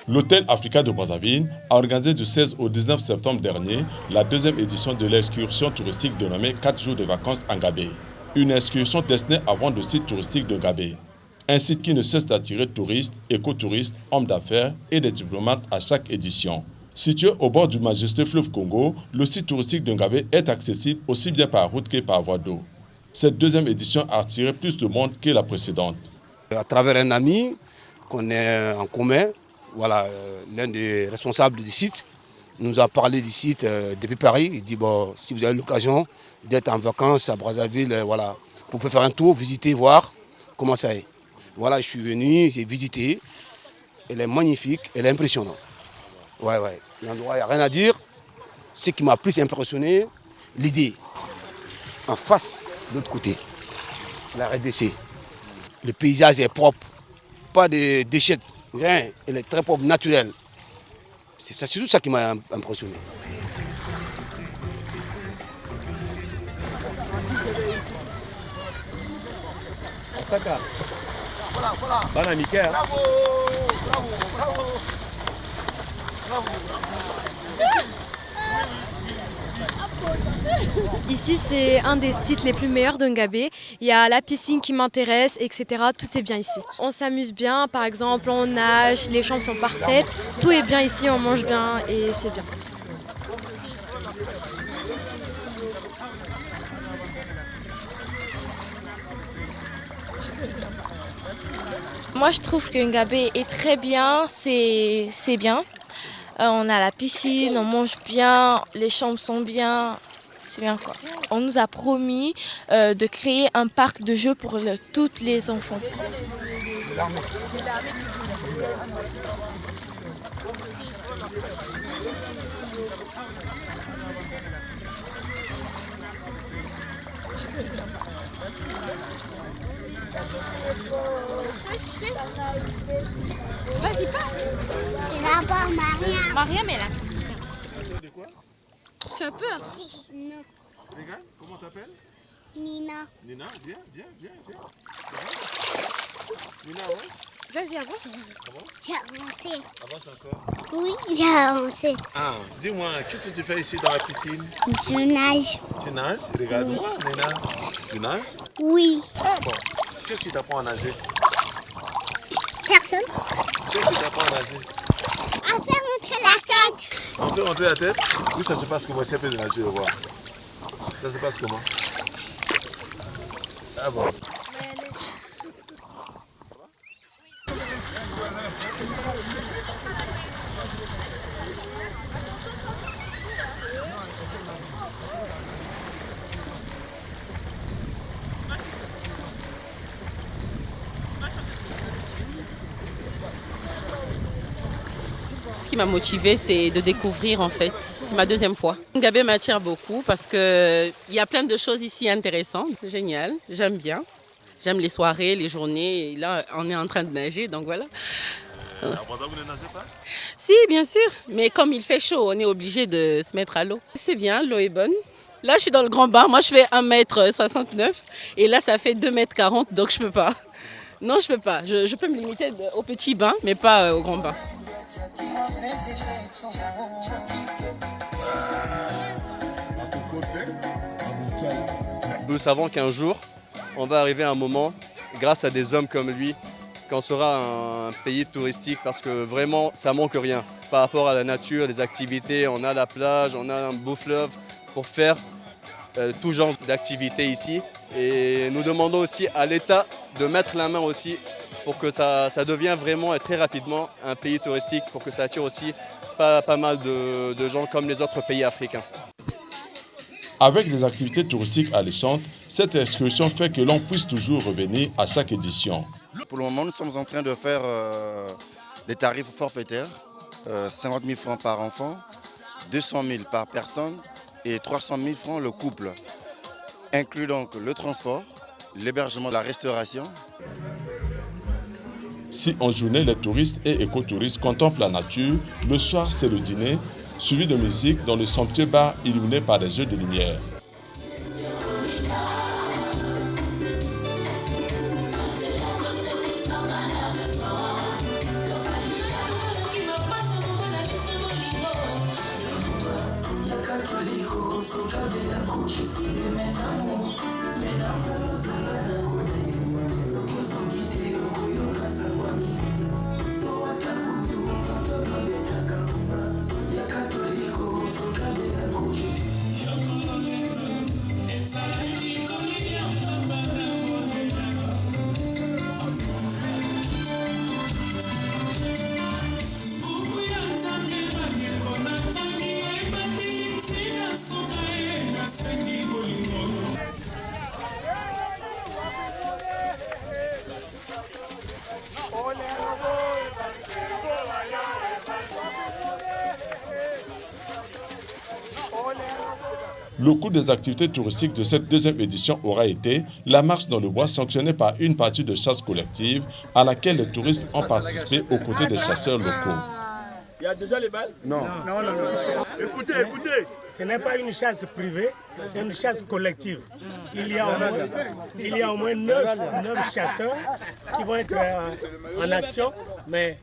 L'Hôtel Africa de Brazzaville a organisé du 16 au 19 septembre dernier la deuxième édition de l'excursion touristique dénommée 4 jours de vacances en Gabé. Une excursion destinée à vendre le site touristique de Gabé. Un site qui ne cesse d'attirer touristes, écotouristes, hommes d'affaires et des diplomates à chaque édition. Situé au bord du majestueux fleuve Congo, le site touristique de Ngabé est accessible aussi bien par route que par voie d'eau. Cette deuxième édition a attiré plus de monde que la précédente. À travers un ami qu'on est en commun, voilà, l'un des responsables du site nous a parlé du site depuis Paris. Il dit bon, si vous avez l'occasion d'être en vacances à Brazzaville, voilà, vous pouvez faire un tour, visiter, voir comment ça est. Voilà, je suis venu, j'ai visité. Elle est magnifique, elle est impressionnante. Ouais. L'endroit, il n'y a rien à dire. Ce qui m'a plus impressionné, l'idée. En face, de l'autre côté, la RDC. Le paysage est propre. Pas de déchets, rien. Elle est très propre, naturelle. C'est surtout ça qui m'a impressionné. Ici, c'est un des sites les plus meilleurs de Ngabé. Il y a la piscine qui m'intéresse, etc. Tout est bien ici. On s'amuse bien, par exemple, on nage, les chambres sont parfaites. Tout est bien ici, on mange bien et c'est bien. Moi, je trouve que Ngabé est très bien, c'est bien. On a la piscine, on mange bien, les chambres sont bien, c'est bien quoi. On nous a promis de créer un parc de jeux pour tous les enfants. Vas-y, pas. C'est là-bas, Maria. Maria, mais là. De quoi? Tu as peur? Non. Regarde, comment t'appelles? Nina. Nina, viens. Nina, avance. Vas-y, avance. J'ai avancé. Avance encore. Oui, j'ai avancé. Ah, dis-moi, qu'est-ce que tu fais ici dans la piscine? Je nage. Tu nages? Regarde-moi, Nina. Tu nages? Oui. Ah bon. Qu'est-ce qui t'apprend à nager? Personne. Qu'est-ce qui t'apprend à nager? À faire entrer la tête. On fait rentrer la tête? Oui, ça se passe comment? C'est un peu de nager, au revoir. Ça se passe comment? Ah bon. Ce qui m'a motivée, c'est de découvrir en fait. C'est ma deuxième fois. Ngabé m'attire beaucoup parce qu'il y a plein de choses ici intéressantes. Génial, j'aime bien. J'aime les soirées, les journées. Et là, on est en train de nager, donc voilà. À Brazzaville, vous ne nagez pas? Si, bien sûr. Mais comme il fait chaud, on est obligé de se mettre à l'eau. C'est bien, l'eau est bonne. Là, je suis dans le grand bain. Moi, je fais 1m69 et là, ça fait 2m40, donc je peux pas. Non, je peux pas. Je peux me limiter au petit bain, mais pas au grand bain. Nous savons qu'un jour, on va arriver à un moment, grâce à des hommes comme lui, qu'on sera un pays touristique parce que vraiment, ça manque rien. Par rapport à la nature, les activités, on a la plage, on a un beau fleuve pour faire tout genre d'activités ici. Et nous demandons aussi à l'État de mettre la main aussi pour que ça devienne vraiment et très rapidement un pays touristique, pour que ça attire aussi pas mal de gens comme les autres pays africains. Avec des activités touristiques alléchantes, cette excursion fait que l'on puisse toujours revenir à chaque édition. Pour le moment, nous sommes en train de faire des tarifs forfaitaires, 50 000 francs par enfant, 200 000 par personne et 300 000 francs le couple, inclut donc le transport, l'hébergement, la restauration. Si en journée, les touristes et écotouristes contemplent la nature, le soir, c'est le dîner, suivi de musique dans le somptueux bar illuminé par des jeux de lumière. Le coût des activités touristiques de cette deuxième édition aura été la marche dans le bois sanctionnée par une partie de chasse collective à laquelle les touristes ont participé aux côtés des chasseurs locaux. Il y a déjà les balles? Non. Non. Écoutez. Ce n'est pas une chasse privée, c'est une chasse collective. Il y a au moins 9 chasseurs qui vont être en action, mais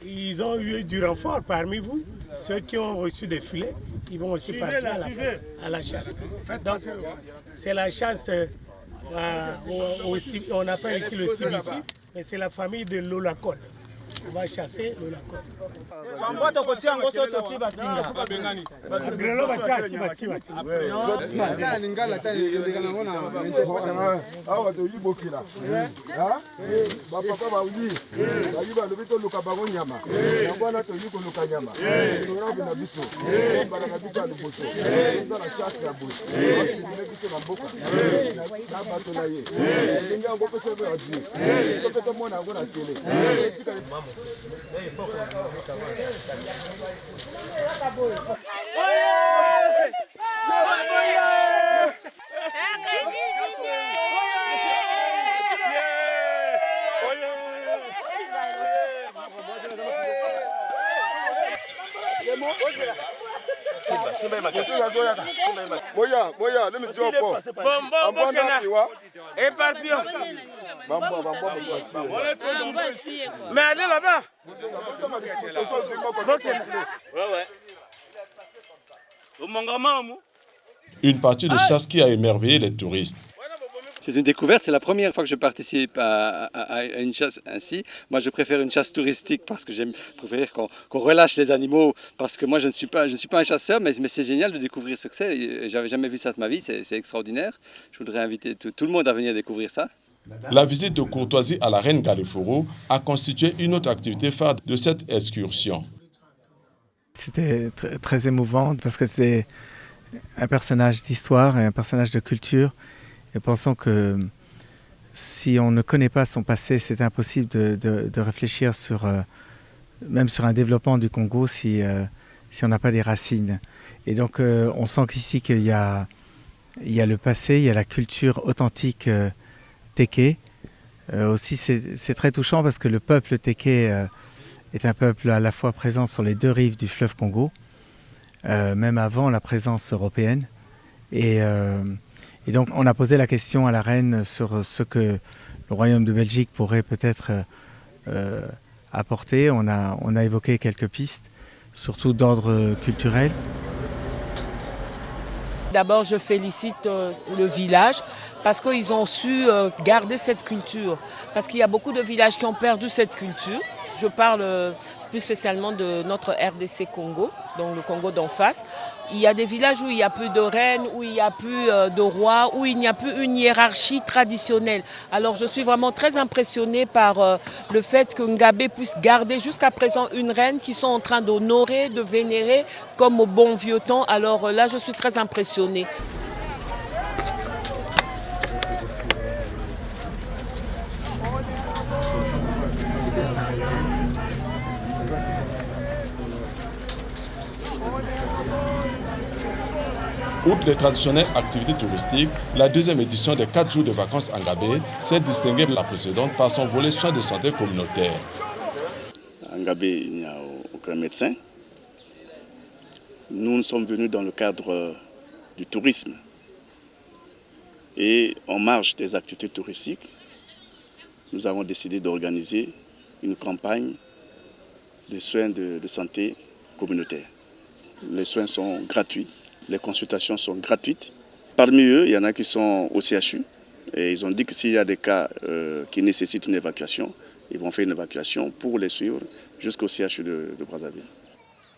ils ont eu du renfort parmi vous. Ceux qui ont reçu des filets, ils vont aussi participer à la chasse. Donc, c'est la chasse, on appelle ici le CBC, mais c'est la famille de l'Olacone. On va chasser l'Olacone. Mais allez là-bas. Une partie de chasse qui a émerveillé les touristes. C'est une découverte, c'est la première fois que je participe à une chasse ainsi. Moi, je préfère une chasse touristique parce que j'aime préférer qu'on relâche les animaux. Parce que moi, je ne suis pas un chasseur, mais c'est génial de découvrir ce que c'est. J'avais jamais vu ça de ma vie, c'est extraordinaire. Je voudrais inviter tout le monde à venir découvrir ça. La visite de courtoisie à la reine Galeforo a constitué une autre activité phare de cette excursion. C'était très émouvant parce que c'est un personnage d'histoire et un personnage de culture. Et pensons que si on ne connaît pas son passé, c'est impossible de réfléchir même sur un développement du Congo si on n'a pas les racines. Et donc on sent qu'ici qu'il y a le passé, il y a la culture authentique Téké. Aussi c'est très touchant parce que le peuple Téké est un peuple à la fois présent sur les deux rives du fleuve Congo, même avant la présence européenne. Et donc on a posé la question à la reine sur ce que le Royaume de Belgique pourrait peut-être apporter. On a évoqué quelques pistes, surtout d'ordre culturel. D'abord, je félicite le village parce qu'ils ont su garder cette culture. Parce qu'il y a beaucoup de villages qui ont perdu cette culture. Je parle plus spécialement de notre RDC Congo, donc le Congo d'en face. Il y a des villages où il n'y a plus de reines, où il n'y a plus de rois, où il n'y a plus une hiérarchie traditionnelle. Alors je suis vraiment très impressionnée par le fait que Ngabé puisse garder jusqu'à présent une reine qu'ils sont en train d'honorer, de vénérer comme au bon vieux temps. Alors là, je suis très impressionnée. Outre les traditionnelles activités touristiques, la deuxième édition des 4 jours de vacances en Ngabé s'est distinguée de la précédente par son volet soins de santé communautaire. En Ngabé, il n'y a aucun médecin. Nous sommes venus dans le cadre du tourisme. Et en marge des activités touristiques, nous avons décidé d'organiser une campagne de soins de santé communautaire. Les soins sont gratuits Les consultations sont gratuites. Parmi eux, il y en a qui sont au CHU. Et ils ont dit que s'il y a des cas qui nécessitent une évacuation, ils vont faire une évacuation pour les suivre jusqu'au CHU de Brazzaville.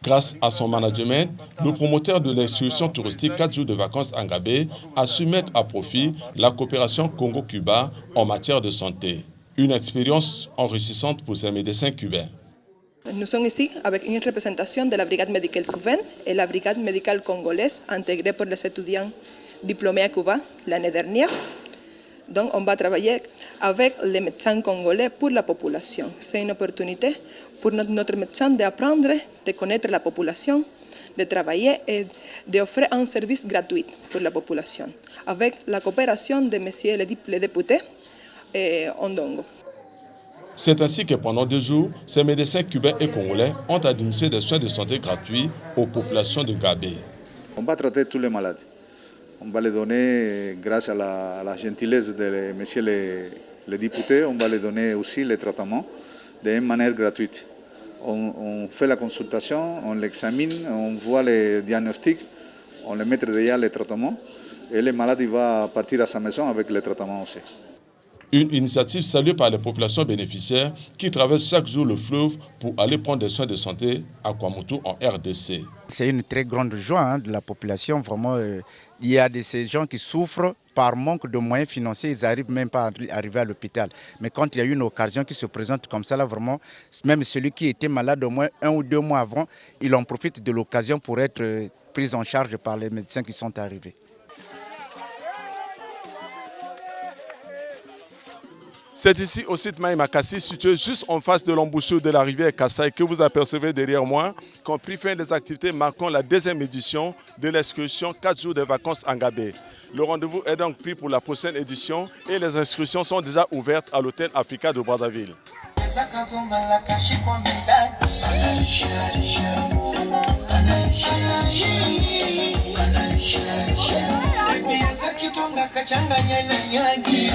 Grâce à son management, le promoteur de l'excursion touristique 4 jours de vacances en Gabé a su mettre à profit la coopération Congo-Cuba en matière de santé. Une expérience enrichissante pour ces médecins cubains. Nous sommes ici avec une représentation de la brigade médicale cubaine et la brigade médicale congolaise intégrée pour les étudiants diplômés à Cuba l'année dernière. Donc on va travailler avec les médecins congolais pour la population. C'est une opportunité pour notre médecin d'apprendre, de connaître la population, de travailler et d'offrir un service gratuit pour la population, avec la coopération de messieurs les députés Ondongo. C'est ainsi que pendant 2 jours, ces médecins cubains et congolais ont administré des soins de santé gratuits aux populations de Gabé. On va traiter tous les malades. On va les donner, grâce à la gentillesse de messieurs les députés, on va les donner aussi les traitements d'une manière gratuite. On fait la consultation, on l'examine, on voit les diagnostics, on les met déjà les traitements et le malade il va partir à sa maison avec les traitements aussi. Une initiative saluée par les populations bénéficiaires qui traversent chaque jour le fleuve pour aller prendre des soins de santé à Kwamotou en RDC. C'est une très grande joie de la population. Vraiment, il y a de ces gens qui souffrent par manque de moyens financiers. Ils n'arrivent même pas à arriver à l'hôpital. Mais quand il y a une occasion qui se présente comme ça, là, vraiment, même celui qui était malade au moins 1 ou 2 mois avant, il en profite de l'occasion pour être pris en charge par les médecins qui sont arrivés. C'est ici au site Maïmakassi, situé juste en face de l'embouchure de la rivière Kassai que vous apercevez derrière moi, qu'ont pris fin des activités marquant la 2e édition de l'excursion 4 jours de vacances en Gabé. Le rendez-vous est donc pris pour la prochaine édition et les inscriptions sont déjà ouvertes à l'hôtel Africa de Brazzaville. Kitonga kachanganya na nyagi